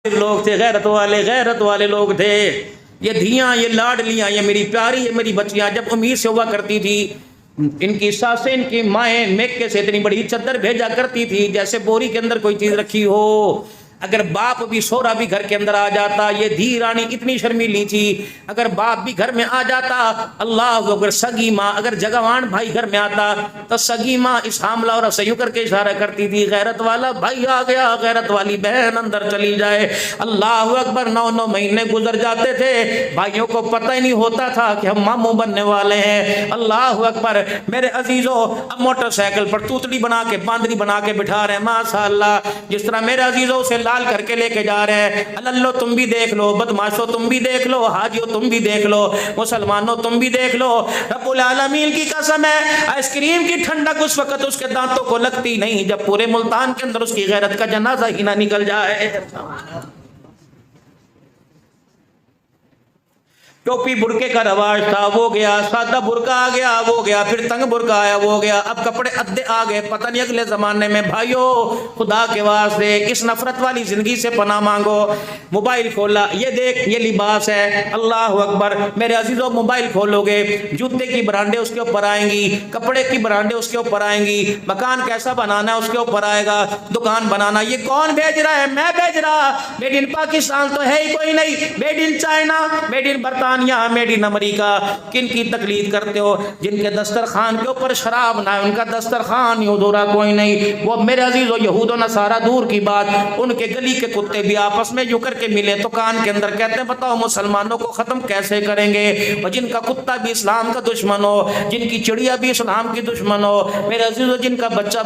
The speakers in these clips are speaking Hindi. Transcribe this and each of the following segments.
लोग थे, गैरत वाले लोग थे। ये धियाँ, ये लाडलियाँ, ये मेरी प्यारी, ये मेरी बच्चियाँ जब उम्मीद से हुआ करती थी, इनकी सासें, इनकी माएँ मेक्के से इतनी बड़ी चद्दर भेजा करती थी जैसे बोरी के अंदर कोई चीज़ रखी हो। अगर बाप भी, सोरा भी घर के अंदर आ जाता, ये धी रानी इतनी शर्मीली थी, अगर बाप भी घर में आ जाता, अल्लाह, अगर सगी माँ, अगर जगवान भाई घर में आता तो सगी माँ इस हामला और सयू करके इशारा करती थी, गैरत वाला भाई आ गया, गैरत वाली बहन अंदर चली जाए। अल्लाह अकबर। 9 महीने गुजर जाते थे, भाइयों को पता ही नहीं होता था कि हम मामू बनने वाले हैं। अल्लाह अकबर। मेरे अजीजों, अब मोटरसाइकिल पर तूतड़ी बना के, बांदरी बना के बिठा रहे हैं, माशाअल्लाह। जिस तरह मेरे अजीजों से लाल करके लेके जा रहे हैं। अल्लो तुम भी देख लो, बदमाशो तुम भी देख लो, हाजियो तुम भी देख लो, मुसलमानों तुम भी देख लो। रब्बुल आलमीन की कसम है, आइसक्रीम की ठंडक उस वक्त उसके दांतों को लगती नहीं जब पूरे मुल्तान के अंदर उसकी गैरत का जनाजा ही ना निकल जाए। टोपी बुरके का रवाज था, वो गया। सादा बुरका आ गया, वो गया। फिर तंग बुरका आया, वो गया। अब कपड़े अद्दे आ गए। पता नहीं अगले जमाने में। भाइयों, खुदा के वास्ते इस नफरत वाली जिंदगी से पनाह मांगो। मोबाइल खोला, ये देख, ये लिबास है। अल्लाह अकबर। मेरे अजीजों, मोबाइल खोलोगे, जूते की ब्रांडें उसके ऊपर आएंगी, कपड़े की ब्रांडें उसके ऊपर आएंगी, मकान कैसा बनाना है उसके ऊपर आएगा, दुकान बनाना। ये कौन भेज रहा है? मैं भेज रहा। मेड इन पाकिस्तान तो है ही कोई नहीं, made in China, made in बर्तानिया, मेड इन अमेरिका। किन की तकलीद करते हो? जिनके दस्तरखान के ऊपर शराब ना है, उनका दस्तरखान अधूरा कोई नहीं। वो मेरे अजीजों, यहूद नसारा दूर की बात, उनके गली के कुत्ते भी आपस में यूं करके मिले तो कान के अंदर कहते हैं, बताओ मुसलमानों को खत्म कैसे करेंगे? और जिनका कुत्ता भी इस्लाम का दुश्मन हो, जिनकी चिड़िया भी इस्लाम की दुश्मन हो, मेरे अजीजों, जिनका बच्चा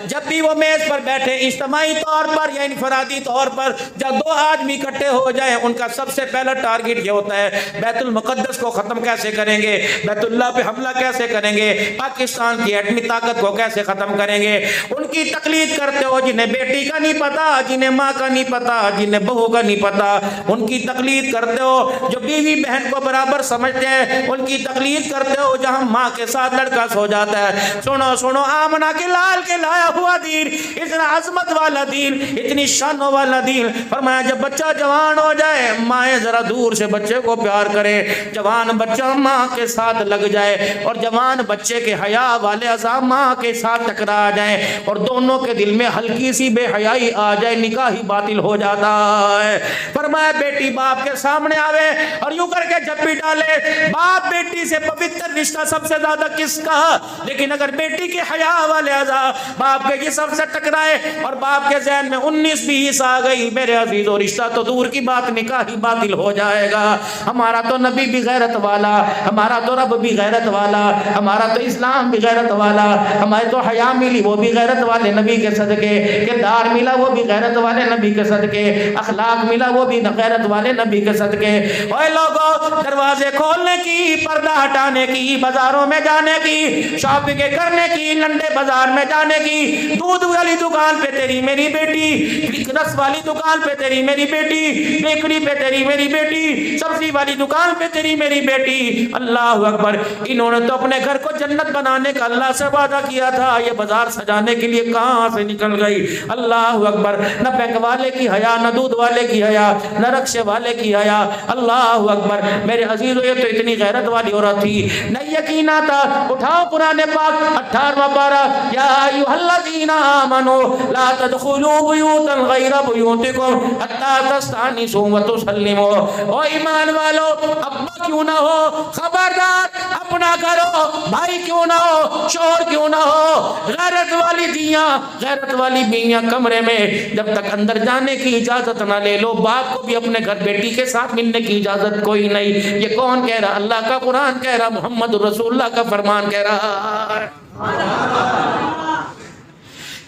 जब भी वो मेज पर बैठे, इज्तिमाई तौर पर या इनफरादी तौर पर, जब 2 आदमी इकट्ठे हो जाए, उनका सबसे पहला टारगेट ये होता है, बैतुल मुकद्दस को खत्म कैसे करेंगे, बैतुल्लाह पे हमला कैसे करेंगे, पाकिस्तान की एटमी ताकत को कैसे खत्म करेंगे। उनकी तकलीद करते हो, जिन्हें बेटी का नहीं पता, जिन्हें माँ का नहीं पता, जिन्हें बहू का नहीं पता, उनकी तकलीद करते हो। जो बीवी बहन को बराबर समझते हैं, उनकी तकलीद करते हो। जहाँ माँ के साथ लड़का सो जाता है, सुनो सुनो, आमना के लाल के लाया हुआ दीन, इतना अजमत वाला दीन, इतनी शानों वाला दीन। फरमाया जब बच्चा जवान हो जाए, माएँ जरा दूर से बच्चे को प्यार करे। जवान बच्चा माँ के साथ लग जाए और जवान बच्चे के हया वाले अज़ा माँ के साथ टकरा जाए और दोनों के दिल में हल्की सी बेहयाई आ जाए, निकाह ही बातिल हो जाता है। फरमाया बेटी बाप के सामने आवे और यूं करके जप्पी डाले। बाप बेटी से पवित्र रिश्ता सबसे ज्यादा किसका? लेकिन अगर बेटी के हया वाले अज़ा बाप के जिस्म से टकराए और बाप के ज़हन में 19-20 आ गई, मेरे अजीजों, रिश्ता तो दूर की बात, निकाह ही बातिल हो जाएगा। हमारा तो नबी भी गैरत वाला, हमारा तो रब भी गैरत वाला, हमारा तो इस्लाम भी गैरत वाला, हमारे तो हया मिली वो भी गैरत वाले नबी के सदके, किरदार मिला वो भी गैरत वाले नबी के सदके, अखलाक मिला वो भी गैरत वाले नबी के सदके। ओए लोगों, दरवाजे खोलने की, पर्दा हटाने की, बाजारों में जाने की, शॉपिंग करने की, लंडे बाजार में जाने की, दूध वाली दुकान पे तेरी मेरी बेटी, रस वाली दुकान पे तेरी मेरी बेटी, बेकरी पे तेरी मेरी बेटी, सब्जी वाली दुकान पे तेरी मेरी बेटी। अल्लाह अकबर। इन्होंने तो अपने घर को जन्नत बनाने का अल्लाह से वादा किया था, ये बाजार सजाने के लिए कहां से निकल गई। अल्लाह अकबर। न बैंक वाले की हया, न दूध वाले की हया, न रक्शे वाले की हया। अल्लाह अकबर। मेरे अजीजों, ये तो इतनी गैरत वाली औरत थी, नहीं यकीन आता। उठाओ कुरान पाक 18वां पारा, या अय्युहल्लज़ीना आमनू ला तदखुलू बुयूतन गैरा बुयूतिकुम हत्ता तस्तानिसू व तुसल्लिमू। ओ ईमान वालो, अब्बा क्यों ना हो, खबरदार, अपना करो, भाई क्यों ना हो, शोहर क्यों ना हो, गैरत वाली दियां, गैरत वाली बीवियां कमरे में जब तक अंदर जाने की इजाजत ना ले लो। बाप को भी अपने घर बेटी के साथ मिलने की इजाजत कोई नहीं। ये कौन कह रहा? अल्लाह का कुरान कह रहा, मोहम्मद रसूलुल्लाह का फरमान कह रहा है।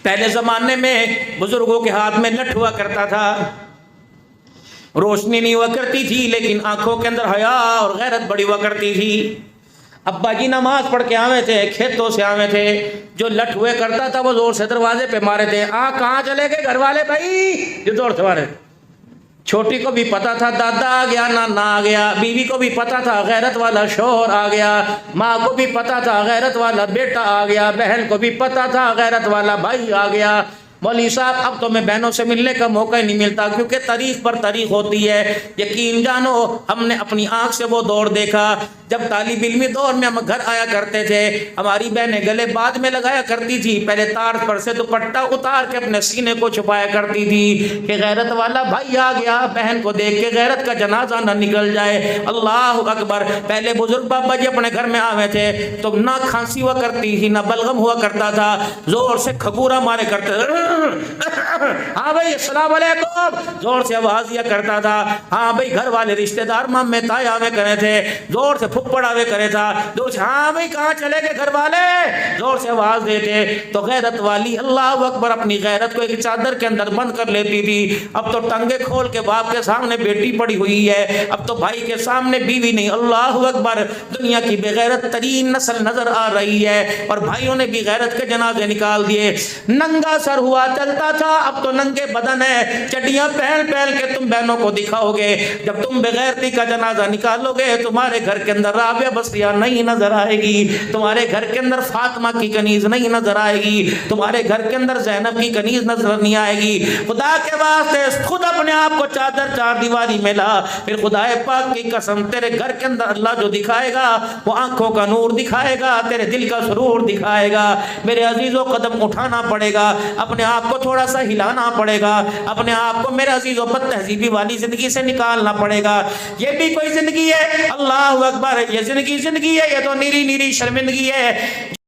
पहले जमाने में बुजुर्गों के हाथ में लठ हुआ करता था, रोशनी नहीं हुआ करती थी, लेकिन आंखों के अंदर हया और गैरत बड़ी हुआ करती थी। अब्बा जी नमाज पढ़ के आवे थे, खेतों से आवे थे, जो लठ हुए करता था वो जोर से दरवाजे पे मारे थे। कहाँ चले गए घर वाले भाई? जो जोर से मारे। छोटी को भी पता था दादा आ गया, नाना आ गया, बीवी को भी पता था गैरत वाला शोहर आ गया, माँ को भी पता था गैरत वाला बेटा आ गया, बहन को भी पता था गैरत वाला भाई आ गया। मौलवी साहब अब तो मैं बहनों से मिलने का मौका ही नहीं मिलता, क्योंकि तारीख पर तारीख होती है। यकीन जानो हमने अपनी आंख से वो दौर देखा जब तालिब इल्मी दौर में हम घर आया करते थे, हमारी बहनें गले बाद में लगाया करती थी, पहले तार पर से दुपट्टा उतार के अपने सीने को छुपाया करती थी कि गैरत वाला भाई आ गया, बहन को देख के गैरत का जनाजा न निकल जाए। अल्लाह अकबर। पहले बुजुर्ग बाबा जी अपने घर में आवे थे तो ना खांसी हुआ करती थी ना बलगम हुआ करता था, जोर से खगूरा मारे करते हाँ भाई अस्सलाम वालेकुम, जोर से आवाज दिया करता था। हाँ भाई घर वाले रिश्तेदार मामे ताए आवे करे थे, जोर से फुप्पड़ आवे करे था, जोर से हाँ भाई कहाँ चले गए घर वाले, जोर से आवाज देते। तो गैरत वाली अल्लाह अकबर अपनी गैरत को एक चादर के अंदर बंद कर लेती थी। अब तो टंगे खोल के बाप के सामने बेटी पड़ी हुई है, अब तो भाई के सामने बीवी नहीं। अल्लाह अकबर। दुनिया की बेगैरत तरीन नस्ल नजर आ रही है और भाइयों ने भी गैरत के जनाजे निकाल दिए। नंगा सर हुआ चलता था, अब तो नंगे बदन है, चड्डियां पहन पहन के तुम बहनों को दिखाओगे। जब तुम बेगैरती का जनाजा निकालोगे तुम्हारे घर के अंदर राबिया बसिया नहीं नजर आएगी, तुम्हारे घर के अंदर फातिमा की कनीज नहीं नजर आएगी, तुम्हारे घर के अंदर जैनब की कनीज नजर नहीं आएगी। खुदा के वास्ते खुद अपने आप को चादर चार दीवारी में ला, फिर खुदाए पाक की कसम तेरे घर के अंदर अल्लाह जो दिखाएगा वो आंखों का नूर दिखाएगा, तेरे दिल का सुरूर दिखाएगा। मेरे अजीजों कदम उठाना पड़ेगा, अपने आप को थोड़ा सा हिलाना पड़ेगा, अपने आप को मेरे अजीजों बदतहजीबी वाली जिंदगी से निकालना पड़ेगा। ये भी कोई जिंदगी है? अल्लाह अकबर। ये जिंदगी है? ये तो निरी निरी शर्मिंदगी है।